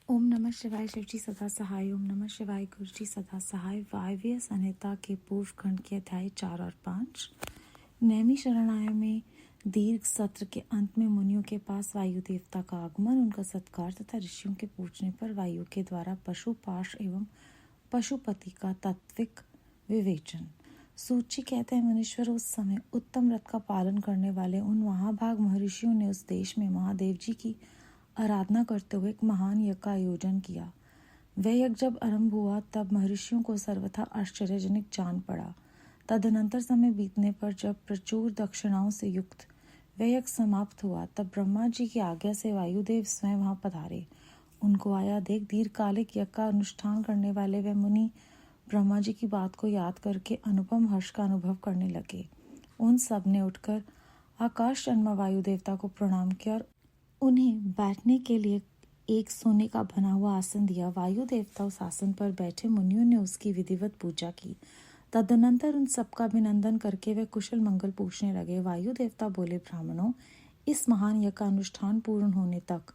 ओम नमः शिवाय शिवजी सदा सहाय। ओम नमः शिवाय गुरुजी सदा सहाय। वायव्य संहिता के पूर्व खंड के अध्याय 4 और 5। नैमी शरणाय में दीर्घ सत्र के अंत में मुनियों के पास वायु देवता का आगमन, उनका सत्कार तथा ऋषियों के पूछने पर वायु के द्वारा पशुपाश एवं पशुपति का तात्विक विवेचन। सूची कहते हैं, मनुष्यर उस समय उत्तम व्रत का पालन करने वाले उन महाभाग महर्षियों ने उस देश में महादेव जी की आराधना करते हुए एक महान यज्ञ का आयोजन किया। वह यज्ञ जब आरंभ हुआ तब महर्षियों को सर्वथा आश्चर्यजनक जान पड़ा। तदनंतर समय बीतने पर जब प्रचुर दक्षिणाओं से युक्त वह यज्ञ समाप्त हुआ तब ब्रह्मा जी की आज्ञा से वायुदेव स्वयं वहां पधारे। उनको आया देख दीर्घकालिक यज्ञ का अनुष्ठान करने वाले वह मुनि ब्रह्मा जी की बात को याद करके अनुपम हर्ष का अनुभव करने लगे। उन सब ने उठकर आकाश जन्मा वायु देवता को प्रणाम किया और उन्हें बैठने के लिए एक सोने का बना हुआ आसन दिया। वायु देवता उस आसन पर बैठे, मुनियों ने उसकी विधिवत पूजा की। तदनंतर उन सबका अभिनंदन करके वे कुशल मंगल पूछने लगे। वायु देवता बोले, ब्राह्मणों, इस महान यज्ञ का अनुष्ठान पूर्ण होने तक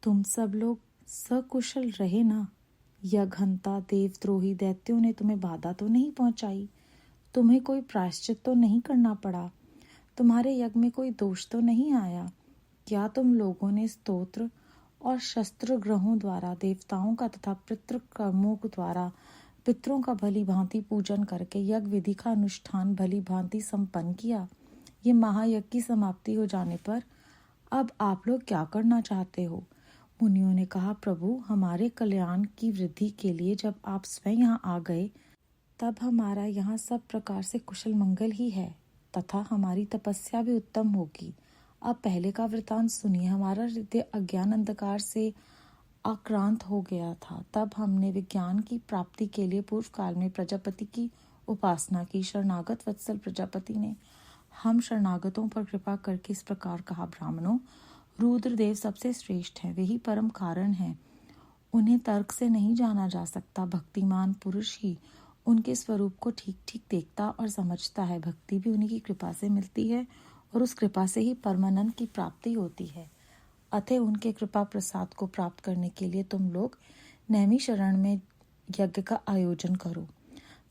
तुम सब लोग सकुशल रहे ना? यज्ञहंता देवद्रोही दैत्यों ने तुम्हें बाधा तो नहीं पहुंचाई? तुम्हें कोई प्रायश्चित तो नहीं करना पड़ा? तुम्हारे यज्ञ में कोई दोष तो नहीं आया? क्या तुम लोगों ने स्तोत्र और शस्त्र ग्रहों द्वारा देवताओं का तथा पितृकर्मों द्वारा पितरों का भली भांति पूजन करके यज्ञ विधि का अनुष्ठान भली भांति संपन्न किया? ये महायज्ञ की समाप्ति हो जाने पर अब आप लोग क्या करना चाहते हो? मुनियों ने कहा, प्रभु, हमारे कल्याण की वृद्धि के लिए जब आप स्वयं यहाँ आ गए तब हमारा यहाँ सब प्रकार से कुशल मंगल ही है तथा हमारी तपस्या भी उत्तम होगी। अब पहले का वृतांत सुनिए। हमारा हृदय अज्ञान अंधकार से आक्रांत हो गया था। तब हमने विज्ञान की प्राप्ति के लिए पूर्व काल में प्रजापति की उपासना की। शरणागत वत्सल प्रजापति ने हम शरणागतों पर कृपा करके इस प्रकार कहा, ब्राह्मणों, रुद्रदेव सबसे श्रेष्ठ हैं, वही परम कारण हैं। उन्हें तर्क से नहीं जाना जा सकता। भक्तिमान पुरुष ही उनके स्वरूप को ठीक ठीक देखता और समझता है। भक्ति भी उन्हीं की कृपा से मिलती है और उस कृपा से ही परमानंद की प्राप्ति होती है। अतः उनके कृपा प्रसाद को प्राप्त करने के लिए तुम लोग नैमी शरण में यज्ञ का आयोजन करो।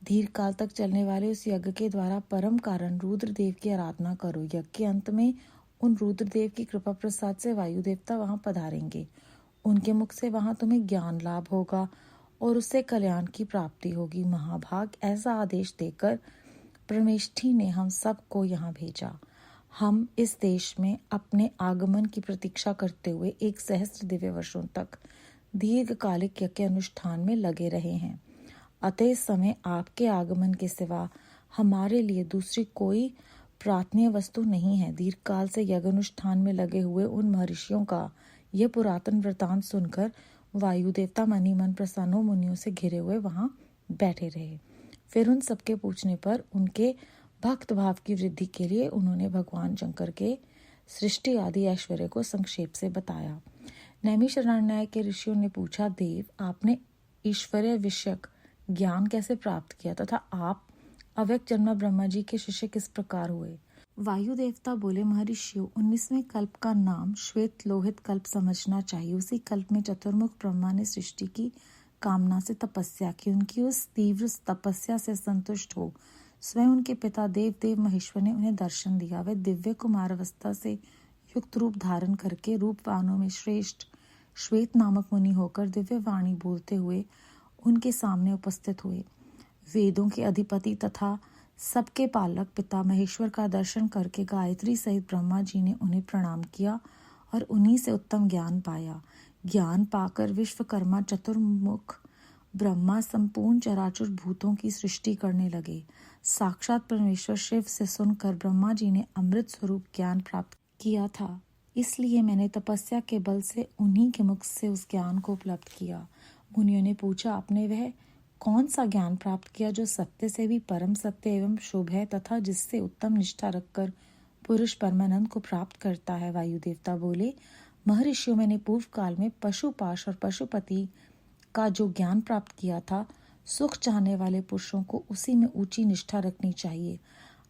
दीर्घ काल तक चलने वाले उस यज्ञ के द्वारा परम कारण रुद्रदेव की आराधना करो। यज्ञ के अंत में उन रुद्रदेव की कृपा प्रसाद से वायु देवता वहां पधारेंगे। उनके मुख से वहां तुम्हें ज्ञान लाभ होगा और उससे कल्याण की प्राप्ति होगी। महाभाग, ऐसा आदेश देकर परमेष्ठी ने हम सबको यहाँ भेजा। हम इस देश में अपने आगमन की प्रतीक्षा करते हुए 1 सहस्त्र दिव्य वर्षों तक दीर्घकालिक यज्ञ के अनुष्ठान में लगे रहे हैं। अतः इस समय आपके आगमन के सिवा हमारे लिए दूसरी कोई प्रार्थनीय वस्तु नहीं है। दीर्घकाल से यज्ञ अनुष्ठान में लगे हुए उन महर्षियों का यह पुरातन वृतांत सुनकर वायु देवता मनी मन प्रसन्न मुनियों से घिरे हुए वहां बैठे रहे। फिर उन सबके पूछने पर उनके भक्त भाव की वृद्धि के लिए उन्होंने भगवान शंकर के सृष्टि आदि ऐश्वर्य को संक्षेप से बताया। नैमी शरणालय के ऋषियों ने पूछा, देव, आपने ईश्वरीय विषयक ज्ञान कैसे प्राप्त किया तथा आप अव्यक्त जन्मा ब्रह्मा जी के शिष्य किस प्रकार हुए? वायु देवता बोले, महर्षियों, 19वें कल्प का नाम श्वेत लोहित कल्प समझना चाहिए। उसी कल्प में चतुर्मुख ब्रह्मा ने सृष्टि की कामना से तपस्या की। उनकी उस तीव्र तपस्या से संतुष्ट हो स्वयं उनके पिता देव महेश्वर ने उन्हें दर्शन दिया। वे दिव्य कुमार अवस्था से युक्त रूप धारण करके रूपवानों में श्रेष्ठ श्वेत नामक मुनि होकर दिव्य वाणी बोलते हुए उनके सामने उपस्थित हुए। वेदों के अधिपति तथा सबके पालक पिता महेश्वर का दर्शन करके गायत्री सहित ब्रह्मा जी ने उन्हें प्रणाम किया और उन्हीं से उत्तम ज्ञान पाया। ज्ञान पाकर विश्वकर्मा चतुर्मुख ब्रह्मा संपूर्ण चराचर भूतों की सृष्टि करने लगे। साक्षात परमेश्वर शिव से सुनकर ब्रह्मा जी ने अमृत स्वरूप ज्ञान प्राप्त किया था, इसलिए मैंने तपस्या के बल से उन्हीं के मुख से उस ज्ञान को उपलब्ध किया। मुनियों ने पूछा, आपने वह कौन सा ज्ञान प्राप्त किया जो सत्य से भी परम सत्य एवं शुभ है तथा जिससे उत्तम निष्ठा रखकर पुरुष परमानंद को प्राप्त करता है? वायु देवता बोले, महर्षियों, मैंने पूर्व काल में पशुपाश और पशुपति का जो ज्ञान प्राप्त किया था, सुख चाहने वाले पुरुषों को उसी में ऊंची निष्ठा रखनी चाहिए।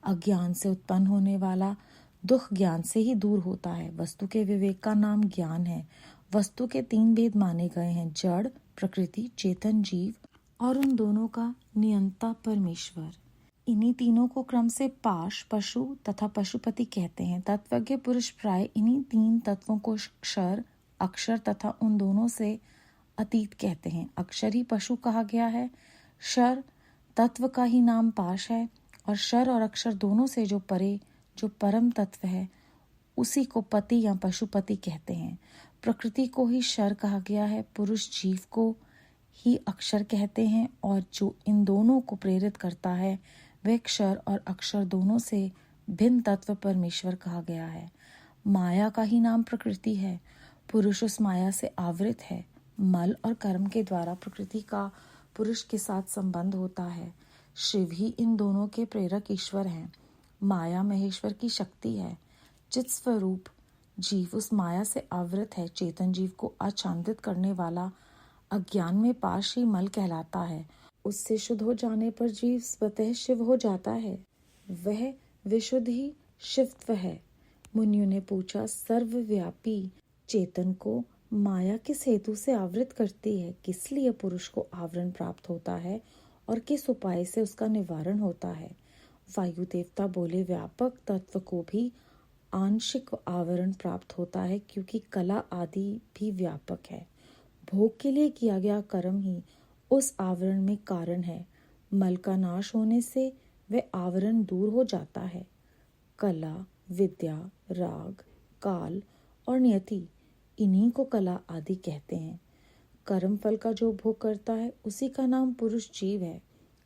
अज्ञान से उत्पन्न होने वाला दुख ज्ञान से ही दूर होता है। वस्तु के विवेक का नाम ज्ञान है। वस्तु के 3 भेद माने गए हैं, जड़, प्रकृति, चेतन जीव और उन दोनों का नियंता परमेश्वर। इन्हीं तीनों को क्रम से पाश, पशु तथा पशुपति कहते हैं। तत्वज्ञ पुरुष प्राय इन्हीं 3 तत्वों को क्षर, अक्षर तथा उन दोनों से अतीत कहते हैं। अक्षर ही पशु कहा गया है। क्षर तत्व का ही नाम पाश है और क्षर और अक्षर दोनों से जो परे, जो परम तत्व है, उसी को पति या पशुपति कहते हैं। प्रकृति को ही क्षर कहा गया है, पुरुष जीव को ही अक्षर कहते हैं और जो इन दोनों को प्रेरित करता है वह क्षर और अक्षर दोनों से भिन्न तत्व परमेश्वर कहा गया है। माया का ही नाम प्रकृति है। पुरुष उस माया से आवृत है। मल और कर्म के द्वारा प्रकृति का पुरुष के साथ संबंध होता है। शिव ही इन दोनों के प्रेरक ईश्वर हैं। माया महेश्वर की शक्ति है। चित स्वरूप जीव उस माया से आवृत है। चेतन जीव को आच्छादित करने वाला अज्ञान में पाश ही मल कहलाता है। उससे शुद्ध हो जाने पर जीव स्वतः शिव हो जाता है। वह विशुद्ध ही शिवत्व है। मुनियों ने पूछा, सर्वव्यापी चेतन को माया किस हेतु से आवृत करती है? किस लिए पुरुष को आवरण प्राप्त होता है और किस उपाय से उसका निवारण होता है? वायु देवता बोले, व्यापक तत्व को भी आंशिक आवरण प्राप्त होता है क्योंकि कला आदि भी व्यापक है। भोग के लिए किया गया कर्म ही उस आवरण में कारण है। मल का नाश होने से वह आवरण दूर हो जाता है। कला, विद्या, राग, काल और नियति, इन्हीं को कला आदि कहते हैं। कर्म फल का जो भोग करता है उसी का नाम पुरुष जीव है।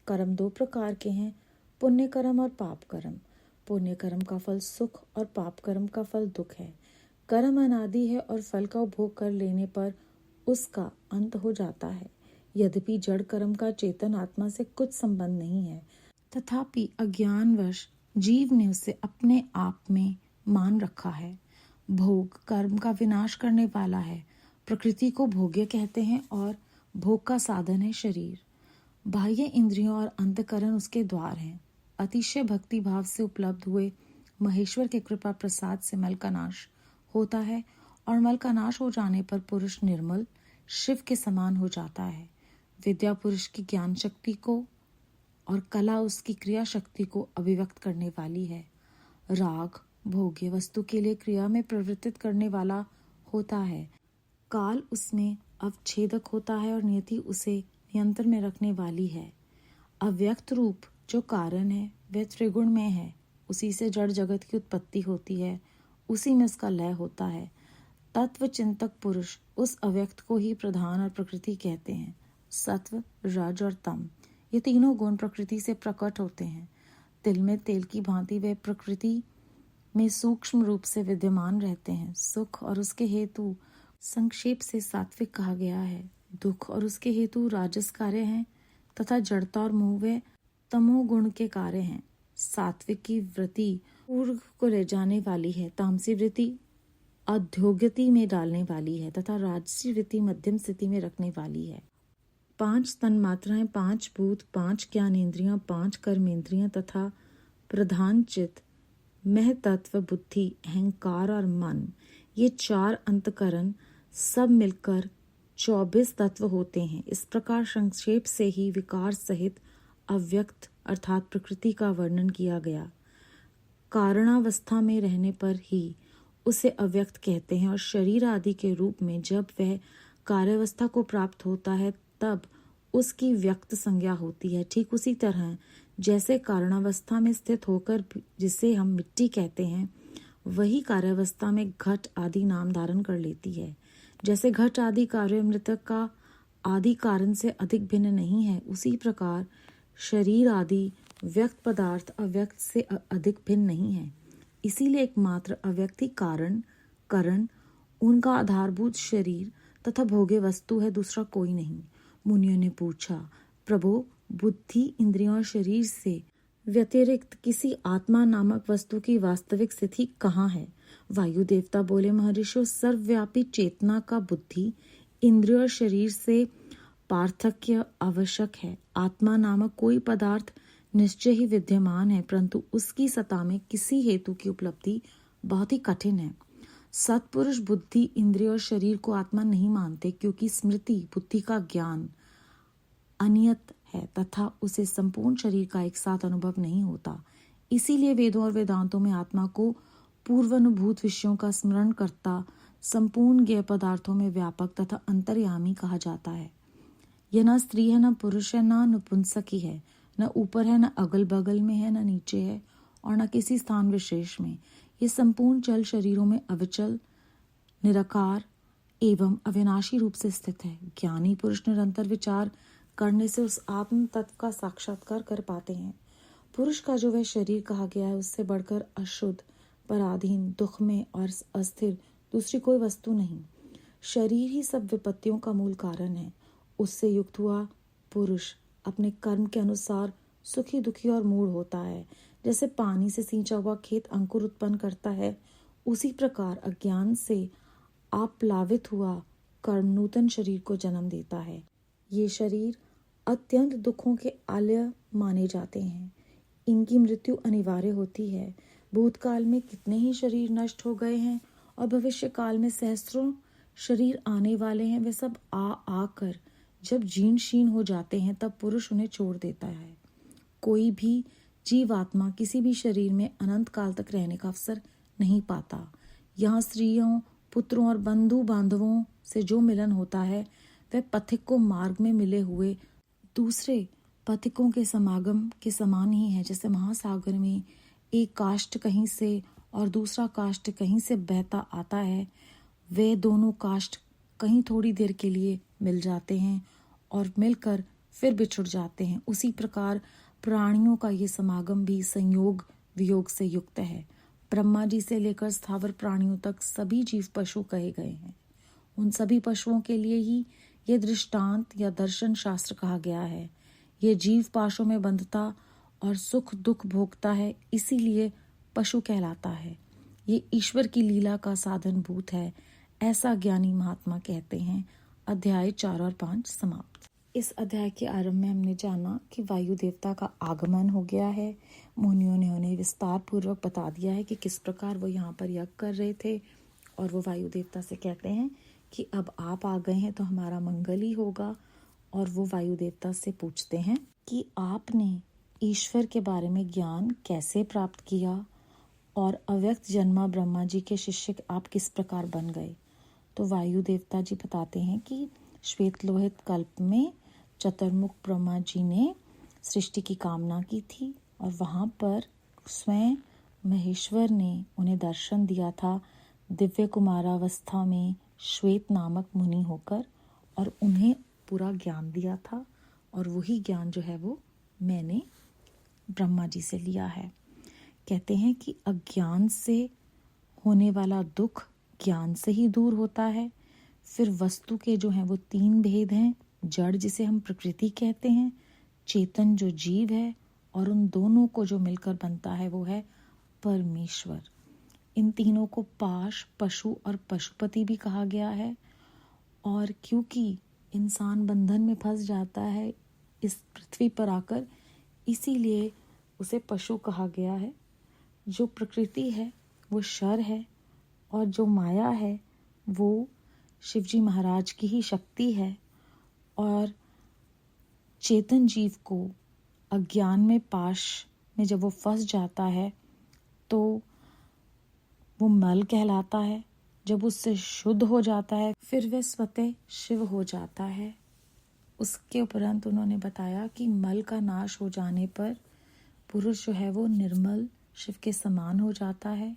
कर्म 2 प्रकार के हैं, पुण्य कर्म और पाप कर्म। पुण्य कर्म का फल सुख और पाप कर्म का फल दुख है। कर्म अनादि है और फल का उपभोग कर लेने पर उसका अंत हो जाता है। यद्यपि जड़ कर्म का चेतन आत्मा से कुछ संबंध नहीं है, तथापि अज्ञानवश जीव ने उसे अपने आप में मान रखा है। भोग कर्म का विनाश करने वाला है। प्रकृति को भोग्य कहते हैं और भोग का साधन है शरीर। बाह्य इंद्रियों और अंतकरण उसके द्वार हैं। अतिशय भक्ति भाव से उपलब्ध हुए महेश्वर के कृपा प्रसाद से मल का नाश होता है और मल का नाश हो जाने पर पुरुष निर्मल शिव के समान हो जाता है। विद्या पुरुष की ज्ञान शक्ति को और कला उसकी क्रिया शक्ति को अभिव्यक्त करने वाली है। राग भोग्य वस्तु के लिए क्रिया में प्रवृत्तित करने वाला होता है। काल उसमें अवच्छेदक होता है और नियति उसे नियंत्रण में रखने वाली है। अव्यक्त रूप जो कारण है वह त्रिगुण में है। उसी से जड़ जगत की उत्पत्ति होती है, उसी में उसका लय होता है। तत्व चिंतक पुरुष उस अव्यक्त को ही प्रधान और प्रकृति कहते हैं। सत्व, रज और तम, ये तीनों गुण प्रकृति से प्रकट होते हैं। तिल में तेल की भांति वे प्रकृति में सूक्ष्म रूप से विद्यमान रहते हैं। सुख और उसके हेतु संक्षेप से सात्विक कहा गया है। दुख और उसके हेतु राजस कार्य हैं तथा जड़ता और मोह वे तमोगुण के कार्य हैं। सात्विक की वृत्ति पूर्व को ले जाने वाली है, तामसी वृत्ति अध्योगति में डालने वाली है तथा राजसी वृत्ति मध्यम स्थिति में रखने वाली है। 5 तन्मात्राएं, 5 भूत, 5 ज्ञानेंद्रियां, 5 कर्मेंद्रियां तथा प्रधान चित्त, महतत्व, बुद्धि, अहंकार और मन, ये 4 अंतकरण सब मिलकर 24 तत्व होते हैं। इस प्रकार संक्षेप से ही विकार सहित अव्यक्त अर्थात प्रकृति का वर्णन किया गया। कारणावस्था में रहने पर ही उसे अव्यक्त कहते हैं और शरीर आदि के रूप में जब वह कार्यावस्था को प्राप्त होता है तब उसकी व्यक्त संज्ञा होती है। ठीक उसी तरह जैसे कारणावस्था में स्थित होकर जिसे हम मिट्टी कहते हैं, वही कार्यावस्था में घट आदि नाम धारण कर लेती है। जैसे घट आदि कार्य मृतक का आदि कारण से अधिक भिन्न नहीं है, उसी प्रकार शरीर आदि व्यक्त पदार्थ अव्यक्त से अधिक भिन्न नहीं है। इसीलिए एकमात्र अव्यक्ति कारण करण उनका आधारभूत शरीर तथा भोग्य वस्तु है, दूसरा कोई नहीं। मुनियों ने पूछा, प्रभो, बुद्धि, इंद्रियों और शरीर से व्यतिरिक्त किसी आत्मा नामक वस्तु की वास्तविक स्थिति कहाँ है? वायु देवता बोले, महर्षियों, सर्वव्यापी चेतना का बुद्धि, इंद्रियों और शरीर से पार्थक्य आवश्यक है। आत्मा नामक कोई पदार्थ निश्चय ही विद्यमान है, परंतु उसकी सत्ता में किसी हेतु की उपलब्धि बहुत ही कठिन है। सत्पुरुष बुद्धि, इंद्रिय और शरीर को आत्मा नहीं मानते, क्योंकि स्मृति बुद्धि का ज्ञान अनियत है तथा उसे संपूर्ण शरीर का एक साथ अनुभव नहीं होता। इसीलिए वेदों और वेदांतों में आत्मा को पूर्वानुभूत विषयों का स्मरण करता, संपूर्ण ज्ञेय पदार्थों में व्यापक तथा अंतर्यामी कहा जाता है। यह न स्त्री है, न पुरुष है, न नपुंसक ही है, न ऊपर है, न अगल बगल में है, न नीचे है और न किसी स्थान विशेष में। ये संपूर्ण चल शरीरों में अविचल, निराकार एवं अविनाशी रूप से स्थित है। ज्ञानी पुरुष निरंतर विचार करने से उस आत्म तत्व का साक्षात्कार कर पाते हैं। पुरुष का जो वह शरीर कहा गया है, उससे बढ़कर अशुद्ध, पराधीन, दुख में और अस्थिर दूसरी कोई वस्तु नहीं। शरीर ही सब विपत्तियों का मूल कारण है। उससे युक्त हुआ पुरुष अपने कर्म के अनुसार सुखी, दुखी और मूढ़ होता है। जैसे पानी से सींचा हुआ खेत अंकुर उत्पन्न करता है, उसी प्रकार अज्ञान से आप्लावित हुआ कर्म नूतन शरीर को जन्म देता है। ये शरीर अत्यंत दुखों के आलय माने जाते हैं। इनकी मृत्यु अनिवार्य होती है। भूतकाल में कितने ही शरीर नष्ट हो गए हैं और भविष्य काल में सहस्त्रों शरीर आने वाले हैं। वे सब आकर जब जीर्ण शीर्ण हो जाते हैं, तब पुरुष उन्हें छोड़ देता है। कोई भी जीवात्मा किसी भी शरीर में अनंत काल तक रहने का अवसर नहीं पाता। यहाँ स्त्रियों, पुत्रों और बंधु बांधवों से जो मिलन होता है, वह पथिक को मार्ग में मिले हुए दूसरे पथिकों के समागम के समान ही है। जैसे महासागर में एक काष्ठ कहीं से और दूसरा काष्ठ कहीं से बहता आता है, वे दोनों काष्ठ कहीं थोड़ी देर के लिए मिल जाते हैं और मिलकर फिर बिछुड़ जाते हैं। उसी प्रकार प्राणियों का ये समागम भी संयोग वियोग से युक्त है। ब्रह्मा जी से लेकर स्थावर प्राणियों तक सभी जीव पशु कहे गए हैं। उन सभी पशुओं के लिए ही ये दृष्टांत या दर्शन शास्त्र कहा गया है। ये जीव पाशों में बंधता और सुख दुख भोगता है, इसीलिए पशु कहलाता है। ये ईश्वर की लीला का साधन भूत है, ऐसा ज्ञानी महात्मा कहते हैं। अध्याय 4 और 5 समाप्त। इस अध्याय के आरंभ में हमने जाना कि वायु देवता का आगमन हो गया है। मुनियों ने उन्हें विस्तार पूर्वक बता दिया है कि किस प्रकार वो यहाँ पर यज्ञ कर रहे थे, और वो वायु देवता से कहते हैं कि अब आप आ गए हैं तो हमारा मंगल ही होगा। और वो वायु देवता से पूछते हैं कि आपने ईश्वर के बारे में ज्ञान कैसे प्राप्त किया और अव्यक्त जन्मा ब्रह्मा जी के शिष्य आप किस प्रकार बन गए। तो वायु देवता जी बताते हैं कि श्वेत लोहित कल्प में चतुर्मुख ब्रह्मा जी ने सृष्टि की कामना की थी और वहाँ पर स्वयं महेश्वर ने उन्हें दर्शन दिया था दिव्य कुमारावस्था में श्वेत नामक मुनि होकर, और उन्हें पूरा ज्ञान दिया था। और वही ज्ञान जो है वो मैंने ब्रह्मा जी से लिया है। कहते हैं कि अज्ञान से होने वाला दुख ज्ञान से ही दूर होता है। फिर वस्तु के जो हैं वो 3 भेद हैं। जड़ जिसे हम प्रकृति कहते हैं, चेतन जो जीव है, और उन दोनों को जो मिलकर बनता है वो है परमेश्वर। इन तीनों को पाश, पशु और पशुपति भी कहा गया है। और क्योंकि इंसान बंधन में फंस जाता है इस पृथ्वी पर आकर, इसीलिए उसे पशु कहा गया है। जो प्रकृति है वो शर है और जो माया है वो शिवजी महाराज की ही शक्ति है। और चेतन जीव को अज्ञान में, पाश में जब वो फंस जाता है तो वो मल कहलाता है। जब उससे शुद्ध हो जाता है फिर वह स्वतः शिव हो जाता है। उसके उपरांत उन्होंने बताया कि मल का नाश हो जाने पर पुरुष जो है वो निर्मल शिव के समान हो जाता है।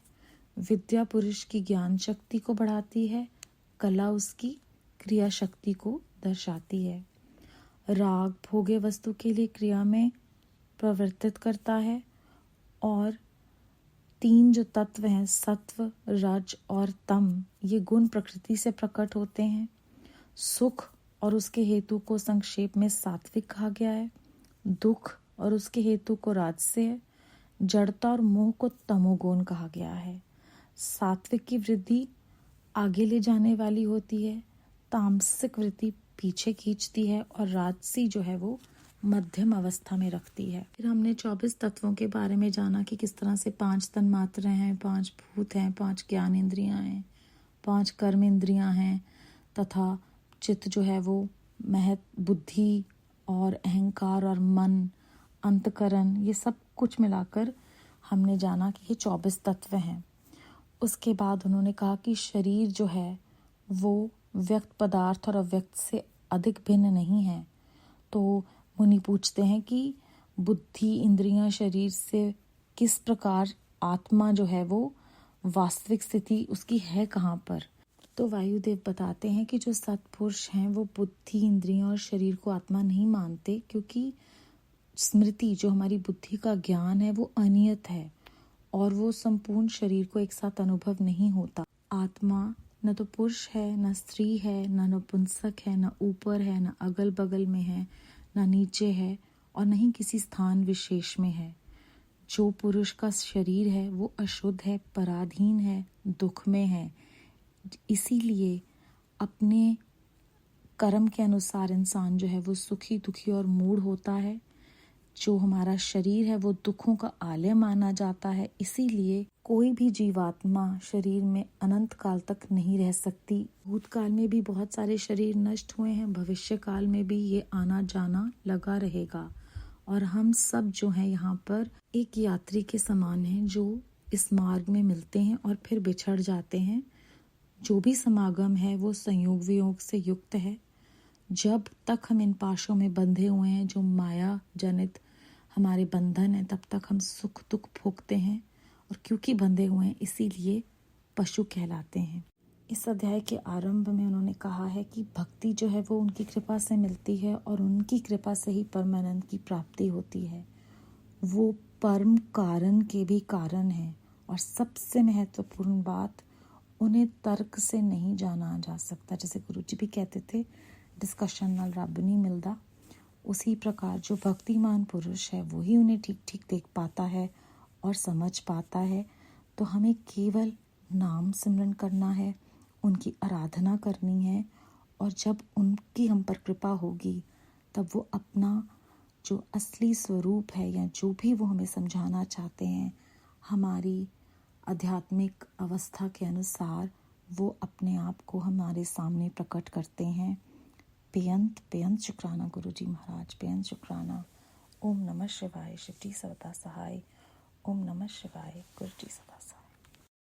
विद्या पुरुष की ज्ञान शक्ति को बढ़ाती है, कला उसकी क्रिया शक्ति को दर्शाती है। राग भोग्य वस्तु के लिए क्रिया में प्रवर्तित करता है। और 3 जो तत्व हैं, सत्व, रज और तम, ये गुण प्रकृति से प्रकट होते हैं। सुख और उसके हेतु को संक्षेप में सात्विक कहा गया है। दुख और उसके हेतु को राजस्य, जड़ता और मोह को तमोगुण कहा गया है। सात्विक की वृद्धि आगे ले जाने वाली होती है, तामसिक वृद्धि पीछे खींचती है, और राजसी जो है वो मध्यम अवस्था में रखती है। फिर हमने 24 तत्वों के बारे में जाना कि किस तरह से 5 तन्मात्राएं हैं, 5 भूत हैं, 5 ज्ञान इंद्रियां हैं, 5 कर्म इंद्रियां हैं तथा चित्त जो है वो बुद्धि और अहंकार और मन, अंतकरण, ये सब कुछ मिलाकर हमने जाना कि ये 24 तत्व हैं। उसके बाद उन्होंने कहा कि शरीर जो है वो व्यक्त पदार्थ और अव्यक्त से अधिक भिन्न नहीं है। तो मुनि पूछते हैं कि बुद्धि, इंद्रियां, शरीर से किस प्रकार आत्मा जो है वो वास्तविक स्थिति उसकी है कहाँ पर। तो वायुदेव बताते हैं कि जो सत्पुरुष हैं वो बुद्धि, इंद्रियां और शरीर को आत्मा नहीं मानते, क्योंकि स्मृति जो हमारी बुद्धि का ज्ञान है वो अनियत है और वो संपूर्ण शरीर को एक साथ अनुभव नहीं होता। आत्मा न तो पुरुष है, न स्त्री है, न नपुंसक है, न ऊपर है, न अगल बगल में है, न नीचे है और न ही किसी स्थान विशेष में है। जो पुरुष का शरीर है वो अशुद्ध है, पराधीन है, दुख में है। इसीलिए अपने कर्म के अनुसार इंसान जो है वो सुखी, दुखी और मूढ़ होता है। जो हमारा शरीर है वो दुखों का आलय माना जाता है। इसीलिए कोई भी जीवात्मा शरीर में अनंत काल तक नहीं रह सकती। भूतकाल में भी बहुत सारे शरीर नष्ट हुए हैं, भविष्य काल में भी ये आना जाना लगा रहेगा और हम सब जो हैं यहाँ पर एक यात्री के समान हैं जो इस मार्ग में मिलते हैं और फिर बिछड़ जाते हैं। जो भी समागम है वो संयोग वियोग से युक्त है। जब तक हम इन पाशों में बंधे हुए हैं, जो माया जनित हमारे बंधन है, तब तक हम सुख दुख भोगते हैं और क्योंकि बंधे हुए हैं इसीलिए पशु कहलाते हैं। इस अध्याय के आरंभ में उन्होंने कहा है कि भक्ति जो है वो उनकी कृपा से मिलती है और उनकी कृपा से ही परमानंद की प्राप्ति होती है। वो परम कारण के भी कारण है और सबसे महत्वपूर्ण बात, उन्हें तर्क से नहीं जाना जा सकता। जैसे गुरुजी भी कहते थे, डिस्कशन नाल रब नहीं मिलता। उसी प्रकार जो भक्तिमान पुरुष है वही उन्हें ठीक ठीक देख पाता है और समझ पाता है। तो हमें केवल नाम सिमरन करना है, उनकी आराधना करनी है और जब उनकी हम पर कृपा होगी तब वो अपना जो असली स्वरूप है या जो भी वो हमें समझाना चाहते हैं, हमारी आध्यात्मिक अवस्था के अनुसार वो अपने आप को हमारे सामने प्रकट करते हैं। बेअंत बेअंत शुक्राना गुरुजी महाराज, बेअंत शुक्राना। ओम नमः शिवाय, शिव जी सदा सहाय। ओम नमः शिवाय, गुरुजी सदा सहाय।